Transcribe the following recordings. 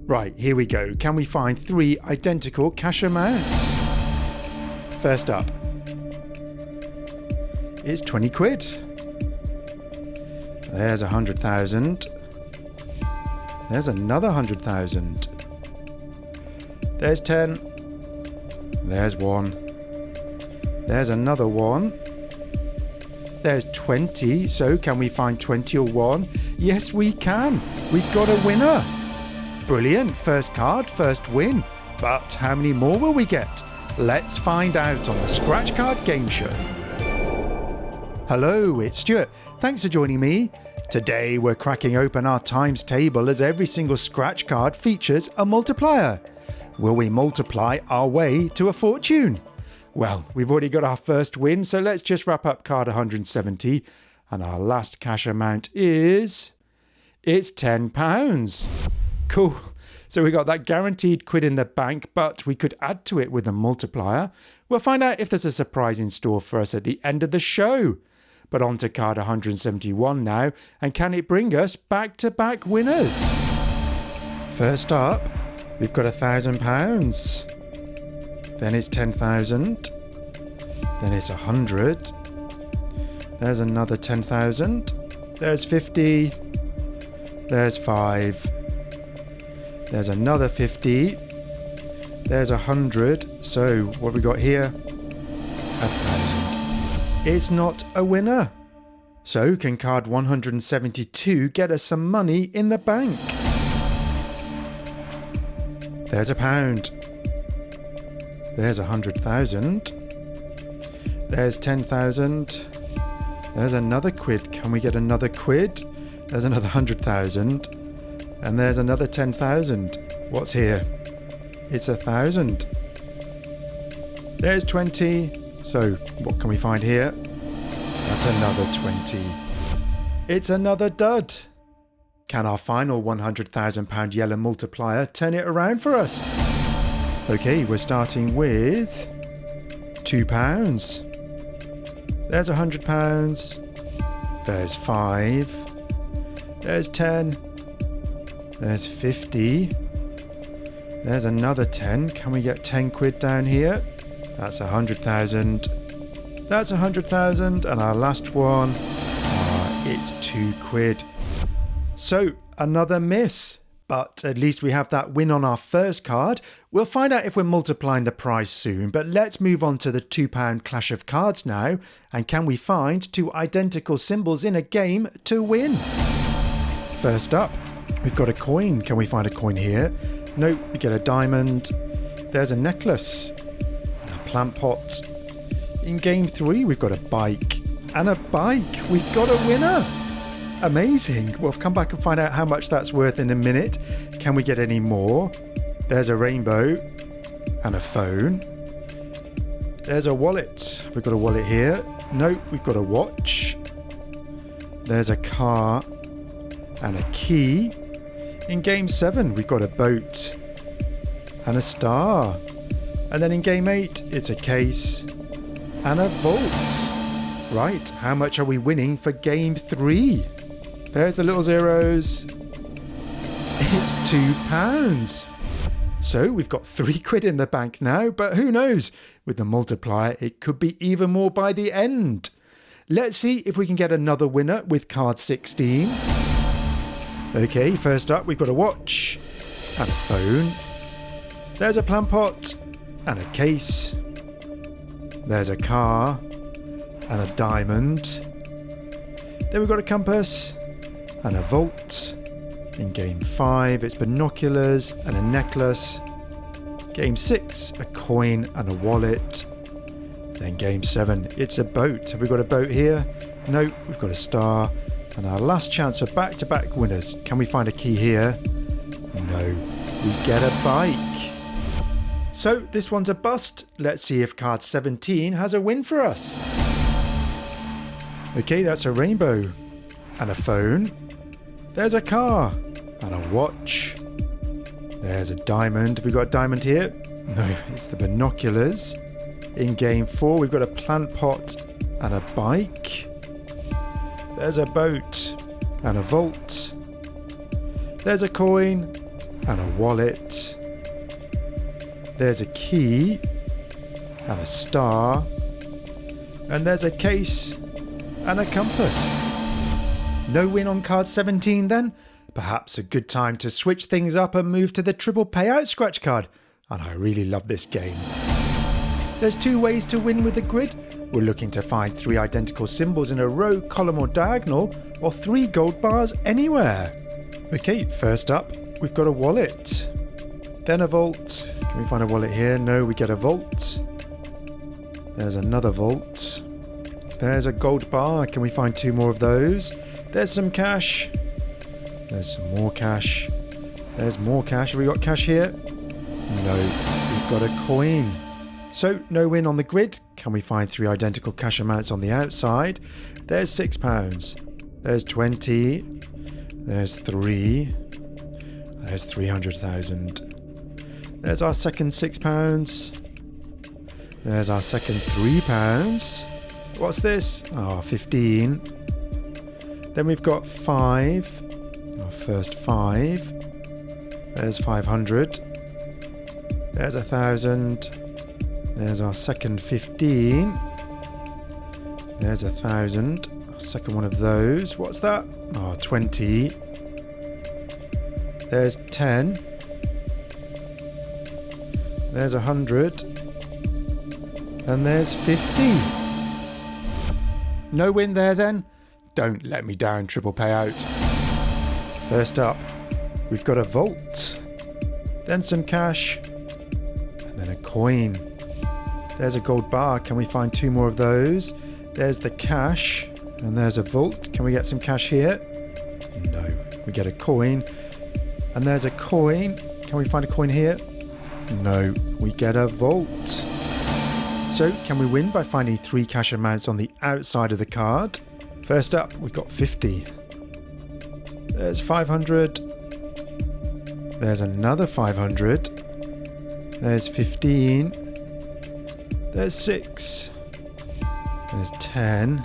Right, here we go. Can we find 3 identical cash amounts? First up, it's 20 quid. There's 100,000. There's another 100,000. There's 10. There's 1. There's another 1. There's 20. So can we find 20 or 1? Yes, we can. We've got a winner. Brilliant. First card, first win. But how many more will we get? Let's find out on the Scratch Card Game Show. Hello, it's Stuart. Thanks for joining me. Today we're cracking open our times table as every single scratch card features a multiplier. Will we multiply our way to a fortune? Well, we've already got our first win, so let's just wrap up card 170. And our last cash amount is... it's £10. Cool. So we got that guaranteed quid in the bank, but we could add to it with a multiplier. We'll find out if there's a surprise in store for us at the end of the show. But on to card 171 now, and can it bring us back-to-back winners? First up, we've got £1,000. Then it's 10,000. Then it's 100. There's another 10,000. There's 50. There's 5. There's another 50. There's 100. So what have we got here? 1,000. It's not a winner. So can card 172 get us some money in the bank? There's £1. There's 100,000. There's 10,000. There's another quid. Can we get another quid? There's another 100,000. And there's another 10,000. What's here? It's 1,000. There's 20. So what can we find here? That's another 20. It's another dud. Can our final £100,000 yellow multiplier turn it around for us? Okay, we're starting with £2. There's £100. There's 5. There's 10. There's 50. There's another 10. Can we get 10 quid down here? That's 100,000. That's 100,000. And our last one, it's 2 quid. So another miss. But at least we have that win on our first card. We'll find out if we're multiplying the prize soon, but let's move on to the £2 Clash of Cards now. And can we find 2 identical symbols in a game to win? First up, we've got a coin. Can we find a coin here? Nope, we get a diamond. There's a necklace and a plant pot. In game 3, we've got a bike and a bike. We've got a winner. Amazing. We'll come back and find out how much that's worth in a minute. Can we get any more? There's a rainbow and a phone. There's a wallet. We've got a wallet here. Nope, we've got a watch. There's a car and a key. In game 7, we've got a boat and a star. And then in game 8, it's a case and a vault. Right, how much are we winning for game 3? There's the little zeros. It's £2. So we've got 3 quid in the bank now, but who knows? With the multiplier, it could be even more by the end. Let's see if we can get another winner with card 16. Okay, first up, we've got a watch and a phone. There's a plant pot and a case. There's a car and a diamond. Then we've got a compass and a vault. In game 5, it's binoculars and a necklace. Game 6, a coin and a wallet. Then game 7, it's a boat. Have we got a boat here? Nope, we've got a star. And our last chance for back-to-back winners. Can we find a key here? No, we get a bike. So this one's a bust. Let's see if card 17 has a win for us. Okay, that's a rainbow and a phone. There's a car and a watch. There's a diamond. Have we got a diamond here? No, it's the binoculars. In game 4, we've got a plant pot and a bike. There's a boat and a vault. There's a coin and a wallet. There's a key and a star. And there's a case and a compass. No win on card 17 then? Perhaps a good time to switch things up and move to the triple payout scratch card. And I really love this game. There's 2 ways to win with the grid. We're looking to find 3 identical symbols in a row, column or diagonal, or 3 gold bars anywhere. Okay, first up, we've got a wallet. Then a vault. Can we find a wallet here? No, we get a vault. There's another vault. There's a gold bar. Can we find 2 more of those? There's some cash. There's some more cash. There's more cash. Have we got cash here? No, we've got a coin. So, no win on the grid. Can we find 3 identical cash amounts on the outside? There's £6. There's 20. There's 3. There's 300,000. There's our second £6. There's our second £3. What's this? Oh, 15. Then we've got 5. Our first 5. There's 500. There's 1,000. There's our second 15. There's 1,000. Our second one of those. What's that? Oh, 20. There's 10. There's 100. And there's 50. No win there then? Don't let me down, triple payout. First up, we've got a vault. Then some cash. And then a coin. There's a gold bar. Can we find 2 more of those? There's the cash. And there's a vault. Can we get some cash here? No. We get a coin. And there's a coin. Can we find a coin here? No. We get a vault. So, can we win by finding 3 cash amounts on the outside of the card? First up, we've got 50. There's 500. There's another 500. There's 15. There's 6. There's 10.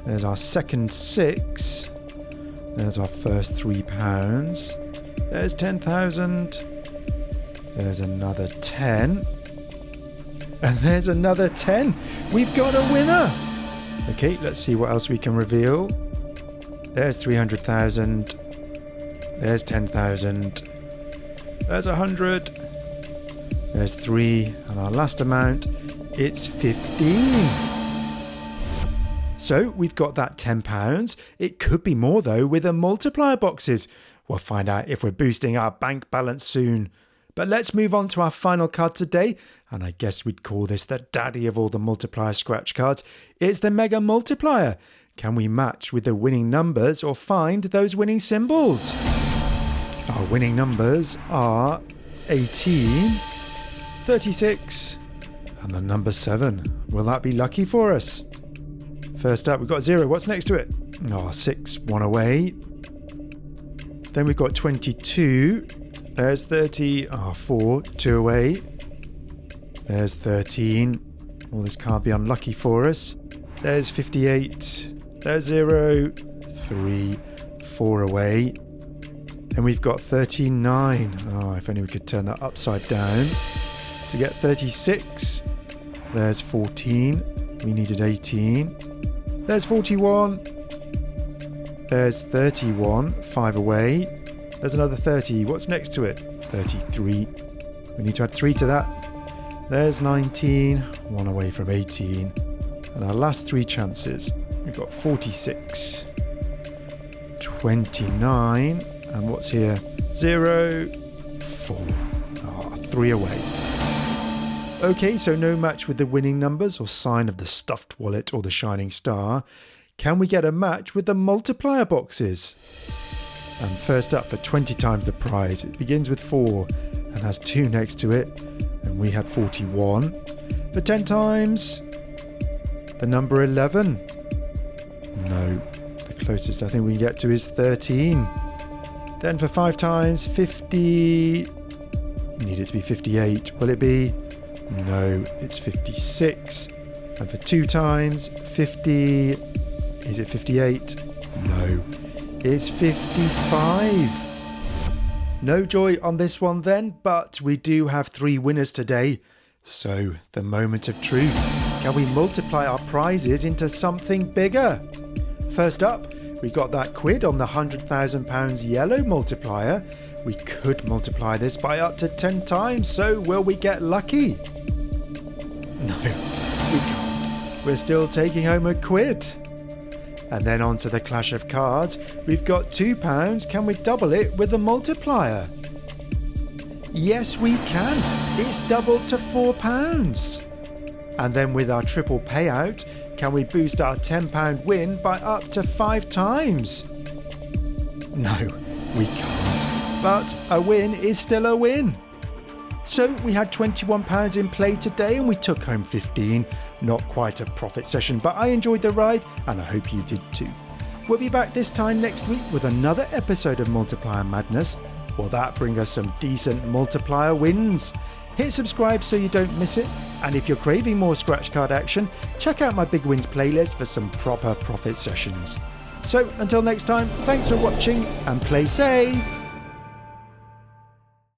There's our second 6. There's our first £3. There's 10,000. There's another 10. And there's another 10. We've got a winner. Okay, let's see what else we can reveal. There's 300,000. There's 10,000. There's 100. There's 3. And our last amount, it's 15. So we've got that £10. It could be more though with the multiplier boxes. We'll find out if we're boosting our bank balance soon. But let's move on to our final card today, and I guess we'd call this the daddy of all the multiplier scratch cards. It's the Mega Multiplier. Can we match with the winning numbers or find those winning symbols? Our winning numbers are 18, 36, and the number 7. Will that be lucky for us? First up, we've got 0. What's next to it? Oh, 6, 1 away. Then we've got 22. There's 30. Oh, 4, 2 away. There's 13. Well, this can't be unlucky for us. There's 58. There's 0, 3, 4 away. Then we've got 39. Oh, if only we could turn that upside down to get 36. There's 14. We needed 18. There's 41. There's 31. 5 away. There's another 30. What's next to it? 33. We need to add 3 to that. There's 19. 1 away from 18. And our last 3 chances. We've got 46. 29. And what's here? 0. 4. Oh, 3 away. Okay, so no match with the winning numbers or sign of the stuffed wallet or the shining star. Can we get a match with the multiplier boxes? And first up for 20 times the prize, it begins with 4 and has 2 next to it, and we had 41. For 10 times, the number 11. No, the closest I think we can get to is 13. Then for 5 times, 50. We need it to be 58. Will it be? No, it's 56. And for 2 times, 50. Is it 58? No. It's 55. No joy on this one then, but we do have 3 winners today. So, the moment of truth. Can we multiply our prizes into something bigger? First up, we got that quid on the £100,000 yellow multiplier. We could multiply this by up to 10 times, so will we get lucky? No, we can't. We're still taking home a quid. And then on to the Clash of Cards. We've got £2. Can we double it with a multiplier? Yes, we can. It's doubled to £4. And then with our triple payout, can we boost our £10 win by up to 5 times? No, we can't. But a win is still a win. So we had £21 in play today and we took home 15. Not quite a profit session, but I enjoyed the ride and I hope you did too. We'll be back this time next week with another episode of Multiplier Madness. Will that bring us some decent multiplier wins? Hit subscribe so you don't miss it. And if you're craving more scratch card action, check out my Big Wins playlist for some proper profit sessions. So until next time, thanks for watching and play safe.